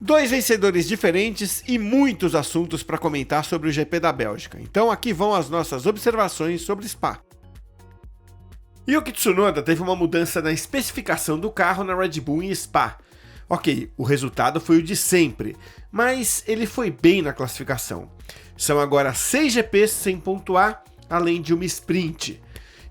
Dois vencedores diferentes e muitos assuntos para comentar sobre o GP da Bélgica. Então aqui vão as nossas observações sobre Spa. Yuki Tsunoda teve uma mudança na especificação do carro na Red Bull em Spa. Ok, o resultado foi o de sempre, mas ele foi bem na classificação. São agora 6 GPs sem pontuar, além de uma sprint.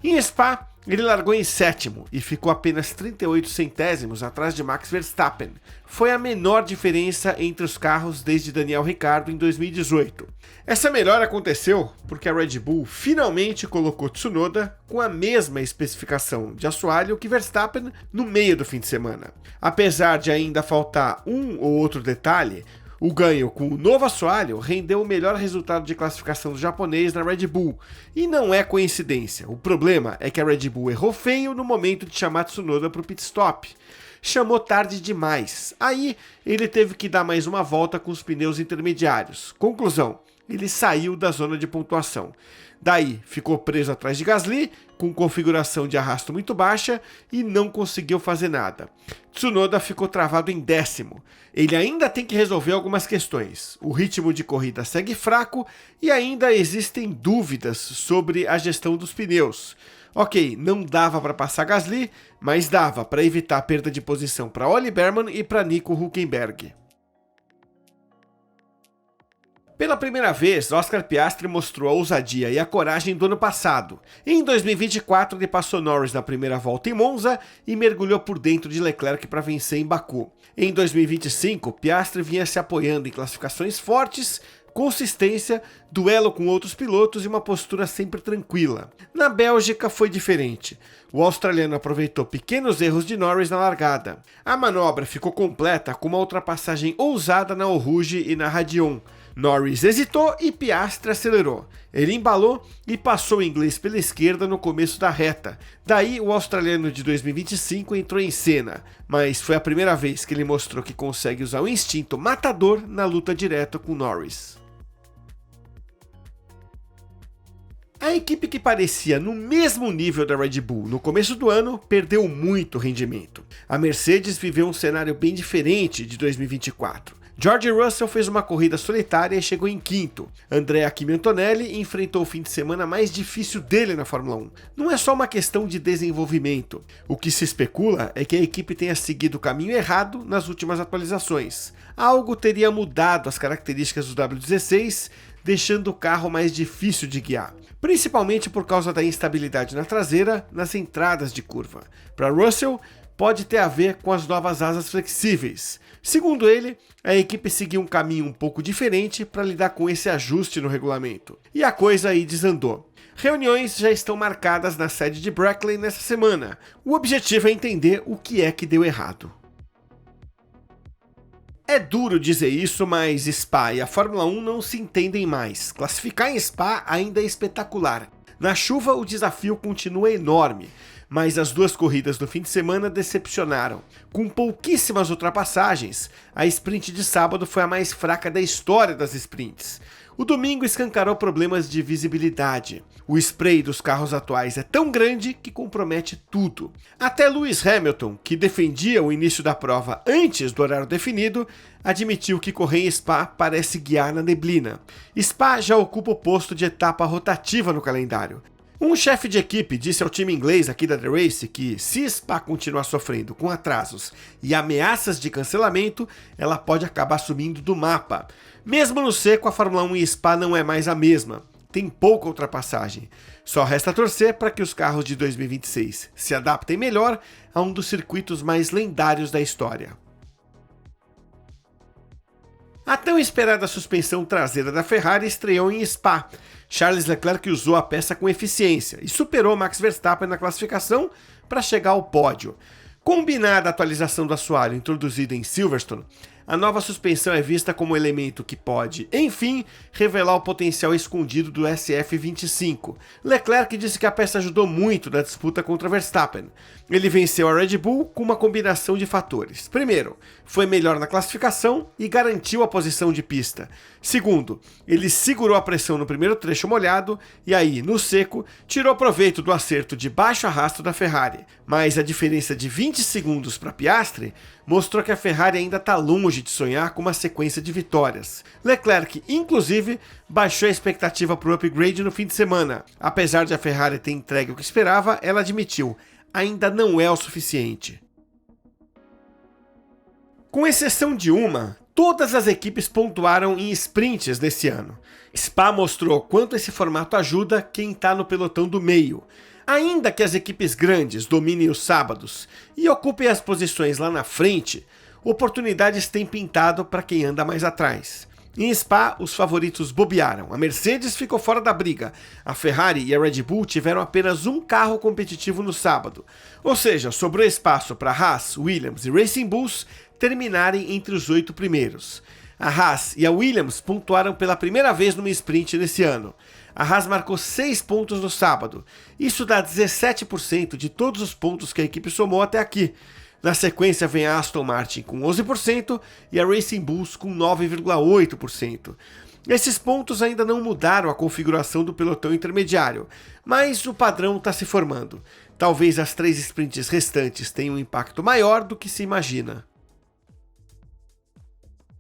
Em Spa, ele largou em sétimo e ficou apenas 38 centésimos atrás de Max Verstappen. Foi a menor diferença entre os carros desde Daniel Ricciardo em 2018. Essa melhora aconteceu porque a Red Bull finalmente colocou Tsunoda com a mesma especificação de assoalho que Verstappen no meio do fim de semana. Apesar de ainda faltar um ou outro detalhe, o ganho com o novo assoalho rendeu o melhor resultado de classificação do japonês na Red Bull, e não é coincidência. O problema é que a Red Bull errou feio no momento de chamar Tsunoda para o pit stop. Chamou tarde demais, aí ele teve que dar mais uma volta com os pneus intermediários. Conclusão, ele saiu da zona de pontuação. Daí ficou preso atrás de Gasly, com configuração de arrasto muito baixa, e não conseguiu fazer nada. Tsunoda ficou travado em décimo. Ele ainda tem que resolver algumas questões. O ritmo de corrida segue fraco e ainda existem dúvidas sobre a gestão dos pneus. Ok, não dava para passar Gasly, mas dava para evitar a perda de posição para Ollie Bearman e para Nico Hülkenberg. Pela primeira vez, Oscar Piastri mostrou a ousadia e a coragem do ano passado. Em 2024, ele passou Norris na primeira volta em Monza e mergulhou por dentro de Leclerc para vencer em Baku. Em 2025, Piastri vinha se apoiando em classificações fortes, consistência, duelo com outros pilotos e uma postura sempre tranquila. Na Bélgica foi diferente. O australiano aproveitou pequenos erros de Norris na largada. A manobra ficou completa com uma ultrapassagem ousada na Eau Rouge e na Radion. Norris hesitou e Piastri acelerou. Ele embalou e passou o inglês pela esquerda no começo da reta. Daí o australiano de 2025 entrou em cena, mas foi a primeira vez que ele mostrou que consegue usar o instinto matador na luta direta com Norris. A equipe que parecia no mesmo nível da Red Bull no começo do ano perdeu muito rendimento. A Mercedes viveu um cenário bem diferente de 2024. George Russell fez uma corrida solitária e chegou em quinto. Andrea Kimi Antonelli enfrentou o fim de semana mais difícil dele na Fórmula 1. Não é só uma questão de desenvolvimento. O que se especula é que a equipe tenha seguido o caminho errado nas últimas atualizações. Algo teria mudado as características do W16, deixando o carro mais difícil de guiar, principalmente por causa da instabilidade na traseira nas entradas de curva. Para Russell, pode ter a ver com as novas asas flexíveis. Segundo ele, a equipe seguiu um caminho um pouco diferente para lidar com esse ajuste no regulamento. E a coisa aí desandou. Reuniões já estão marcadas na sede de Brackley nessa semana. O objetivo é entender o que é que deu errado. É duro dizer isso, mas Spa e a Fórmula 1 não se entendem mais. Classificar em Spa ainda é espetacular. Na chuva, o desafio continua enorme, mas as duas corridas do fim de semana decepcionaram. Com pouquíssimas ultrapassagens, a sprint de sábado foi a mais fraca da história das sprints. O domingo escancarou problemas de visibilidade. O spray dos carros atuais é tão grande que compromete tudo. Até Lewis Hamilton, que defendia o início da prova antes do horário definido, admitiu que correr em Spa parece guiar na neblina. Spa já ocupa o posto de etapa rotativa no calendário. Um chefe de equipe disse ao time inglês aqui da The Race que, se Spa continuar sofrendo com atrasos e ameaças de cancelamento, ela pode acabar sumindo do mapa. Mesmo no seco, a Fórmula 1 em Spa não é mais a mesma. Tem pouca ultrapassagem. Só resta torcer para que os carros de 2026 se adaptem melhor a um dos circuitos mais lendários da história. A tão esperada suspensão traseira da Ferrari estreou em Spa. Charles Leclerc usou a peça com eficiência e superou Max Verstappen na classificação para chegar ao pódio. Combinada a atualização do assoalho introduzida em Silverstone, a nova suspensão é vista como um elemento que pode, enfim, revelar o potencial escondido do SF25. Leclerc disse que a peça ajudou muito na disputa contra Verstappen. Ele venceu a Red Bull com uma combinação de fatores. Primeiro, foi melhor na classificação e garantiu a posição de pista. Segundo, ele segurou a pressão no primeiro trecho molhado e aí, no seco, tirou proveito do acerto de baixo arrasto da Ferrari. Mas a diferença de 20 segundos para Piastri mostrou que a Ferrari ainda está longe longe de sonhar com uma sequência de vitórias. Leclerc, inclusive, baixou a expectativa para o upgrade no fim de semana. Apesar de a Ferrari ter entregue o que esperava, ela admitiu: ainda não é o suficiente. Com exceção de uma, todas as equipes pontuaram em sprints nesse ano. Spa mostrou quanto esse formato ajuda quem está no pelotão do meio. Ainda que as equipes grandes dominem os sábados e ocupem as posições lá na frente, oportunidades têm pintado para quem anda mais atrás. Em Spa, os favoritos bobearam. A Mercedes ficou fora da briga. A Ferrari e a Red Bull tiveram apenas um carro competitivo no sábado. Ou seja, sobrou espaço para Haas, Williams e Racing Bulls terminarem entre os 8 primeiros. A Haas e a Williams pontuaram pela primeira vez numa sprint nesse ano. A Haas marcou 6 pontos no sábado. Isso dá 17% de todos os pontos que a equipe somou até aqui. Na sequência vem a Aston Martin com 11% e a Racing Bulls com 9,8%. Esses pontos ainda não mudaram a configuração do pelotão intermediário, mas o padrão está se formando. Talvez as 3 sprints restantes tenham um impacto maior do que se imagina.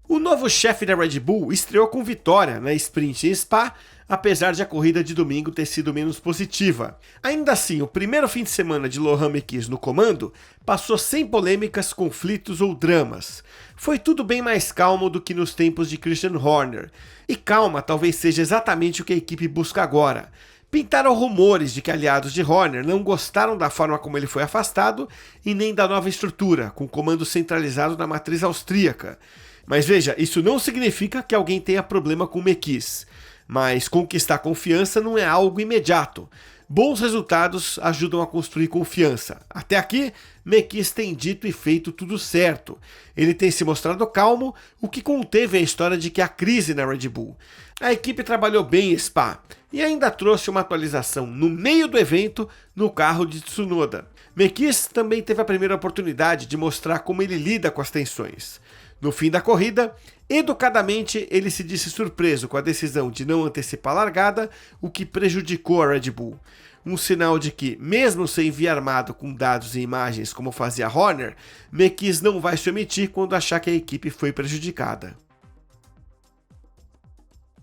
O novo chefe da Red Bull estreou com vitória na sprint em Spa, apesar de a corrida de domingo ter sido menos positiva. Ainda assim, o primeiro fim de semana de Lohan Mekies no comando passou sem polêmicas, conflitos ou dramas. Foi tudo bem mais calmo do que nos tempos de Christian Horner. E calma talvez seja exatamente o que a equipe busca agora. Pintaram rumores de que aliados de Horner não gostaram da forma como ele foi afastado e nem da nova estrutura, com comando centralizado na matriz austríaca. Mas veja, isso não significa que alguém tenha problema com Mekies. Mas conquistar confiança não é algo imediato. Bons resultados ajudam a construir confiança. Até aqui, Mekies tem dito e feito tudo certo. Ele tem se mostrado calmo, o que conteve a história de que há crise na Red Bull. A equipe trabalhou bem em Spa e ainda trouxe uma atualização no meio do evento no carro de Tsunoda. Mekies também teve a primeira oportunidade de mostrar como ele lida com as tensões. No fim da corrida, educadamente ele se disse surpreso com a decisão de não antecipar a largada, o que prejudicou a Red Bull. Um sinal de que, mesmo sem vir armado com dados e imagens como fazia Horner, Mekies não vai se omitir quando achar que a equipe foi prejudicada.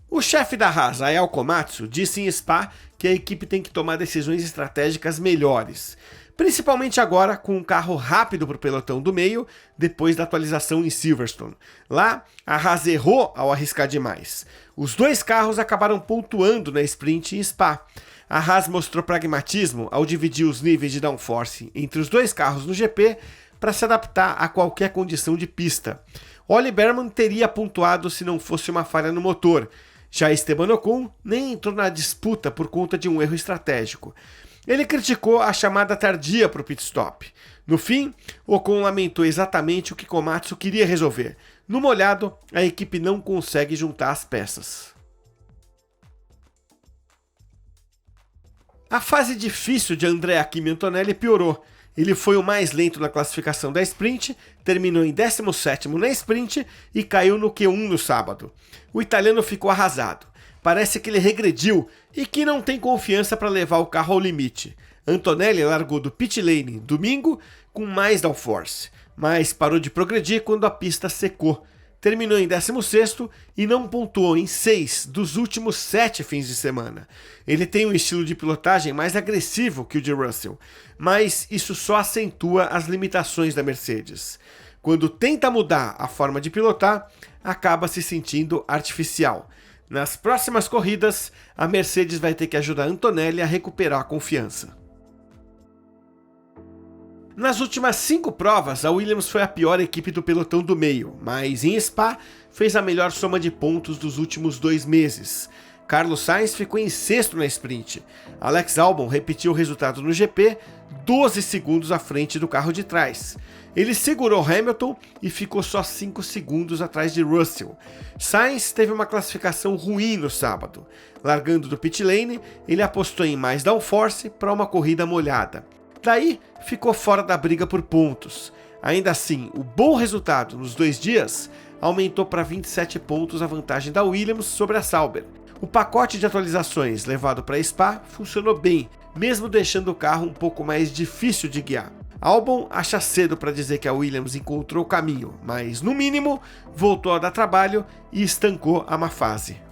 O chefe da Haas, Ayao Komatsu, disse em Spa que a equipe tem que tomar decisões estratégicas melhores. Principalmente agora com um carro rápido para o pelotão do meio, depois da atualização em Silverstone. Lá, a Haas errou ao arriscar demais. Os 2 carros acabaram pontuando na sprint em Spa. A Haas mostrou pragmatismo ao dividir os níveis de downforce entre os 2 carros no GP para se adaptar a qualquer condição de pista. Ollie Behrman teria pontuado se não fosse uma falha no motor. Já Esteban Ocon nem entrou na disputa por conta de um erro estratégico. Ele criticou a chamada tardia para o pit stop. No fim, Ocon lamentou exatamente o que Komatsu queria resolver. No molhado, a equipe não consegue juntar as peças. A fase difícil de Andrea Kimi Antonelli piorou. Ele foi o mais lento na classificação da sprint, terminou em 17º na sprint e caiu no Q1 no sábado. O italiano ficou arrasado. Parece que ele regrediu e que não tem confiança para levar o carro ao limite. Antonelli largou do pit lane domingo com mais downforce, mas parou de progredir quando a pista secou. Terminou em 16º e não pontuou em 6 dos últimos 7 fins de semana. Ele tem um estilo de pilotagem mais agressivo que o de Russell, mas isso só acentua as limitações da Mercedes. Quando tenta mudar a forma de pilotar, acaba se sentindo artificial. Nas próximas corridas, a Mercedes vai ter que ajudar Antonelli a recuperar a confiança. Nas últimas 5 provas, a Williams foi a pior equipe do pelotão do meio, mas em Spa fez a melhor soma de pontos dos últimos 2 meses. Carlos Sainz ficou em 6º na sprint. Alex Albon repetiu o resultado no GP, 12 segundos à frente do carro de trás. Ele segurou Hamilton e ficou só 5 segundos atrás de Russell. Sainz teve uma classificação ruim no sábado. Largando do pit lane, ele apostou em mais downforce para uma corrida molhada. Daí, ficou fora da briga por pontos. Ainda assim, o bom resultado nos 2 dias aumentou para 27 pontos a vantagem da Williams sobre a Sauber. O pacote de atualizações levado para Spa funcionou bem, mesmo deixando o carro um pouco mais difícil de guiar. Albon acha cedo para dizer que a Williams encontrou o caminho, mas no mínimo voltou a dar trabalho e estancou a má fase.